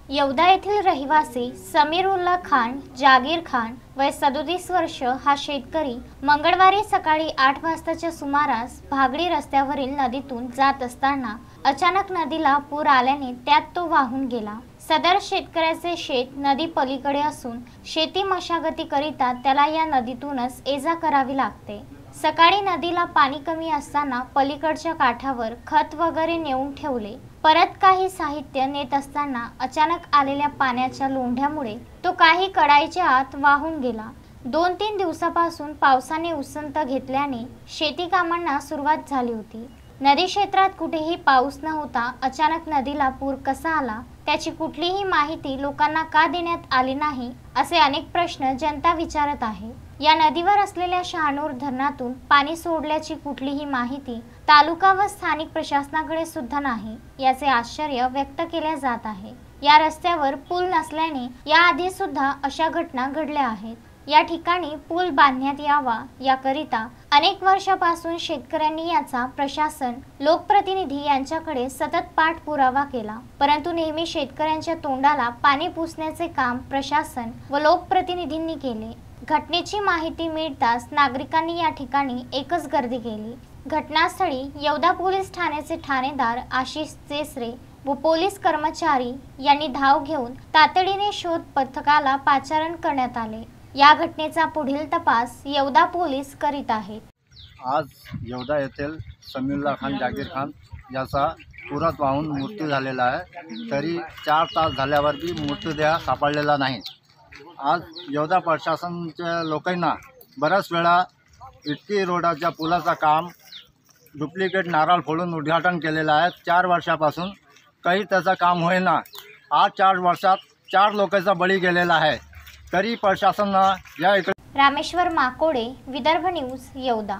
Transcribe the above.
येवदा येथील रहिवासी समीरुल्ला खान जागीर खान वय 37 वर्ष हा शेतकरी मंगळवारी सकाळी 8 वाजताच्या सुमारास भागडी रस्त्यावरील नदीतून जात असताना अचानक नदीला पूर आल्याने त्यात तो वाहून गेला। सदर शेतकऱ्याचे शेत नदी पलीकडे असून शेती मशागतीकरिता त्याला या नदीतूनच ये-जा करावी लागते। सकाळी नदीला पाणी कमी असताना पलीकडच्या काठावर खत वगैरे नेऊन ठेवले। परत काही साहित्य नेत असताना अचानक आलेल्या पाण्याच्या लोंढ्यामुळे तो काही कडाईच्या आत वाहून गेला। 2-3 दिवसापासून पावसाने उसंत घेतल्याने शेती कामांना सुरुवात झाली होती। नदी क्षेत्रात कुठेही पाऊस न होता अचानक नदीला पूर कसा आला त्याची कुठलीही माहिती लोकांना का देण्यात आली नाही असे अनेक प्रश्न जनता विचारत आहे। या नदीवर असलेल्या शहानूर धरणातून पाणी सोडल्याची कुठलीही माहिती तालुका व स्थानिक प्रशासनाकडे सुद्धा नाही याचे आश्चर्य व्यक्त केले जात आहे। या रस्त्यावर पूल नसल्याने याआधी सुद्धा अशा घटना घडल्या आहेत। या ठिकाणी पूल बांधण्यात यावा याकरिता अनेक वर्षापासून शेतकऱ्यांनी याचा प्रशासन लोकप्रतिनिधी यांच्याकडे सतत पाठपुरावा केला, परंतु नेहमी शेतकऱ्यांच्या तोंडाला पाणी पुसण्याचे काम प्रशासन व लोकप्रतिनिधींनी केले। घटनेची माहिती मिळताच नागरिकांनी या ठिकाणी एकच गर्दी केली। घटनास्थळी येवदा पोलीस ठाण्याचे ठाणेदार आशिष चेसरे व पोलीस कर्मचारी यांनी धाव घेऊन तातडीने शोध पथकाला पाचारण करण्यात आले। या घटनेचा पुढील तपास येवदा पोलीस करीत आहेत। आज येवदा येथील समीरुल्ला खान जागीर खान याचा पुरात वाहून मृत्यू झालेला आहे, तरी 4 तास झाल्यावर बी मृतदेह सापडलेला नाही। आज येवदा प्रशासनाच्या लोकांना बऱ्याच वेळा इटकी रोडाच्या पुलाचा काम डुप्लिकेट नारळ फोडून उद्घाटन केलेलं आहे। 4 वर्षापासून काही त्याचं काम होईना। आज 4 वर्षात 4 लोकांचा बळी गेलेला आहे, तरी प्रशासनानं या रामेश्वर माकोडे, विदर्भ न्यूज, येवदा।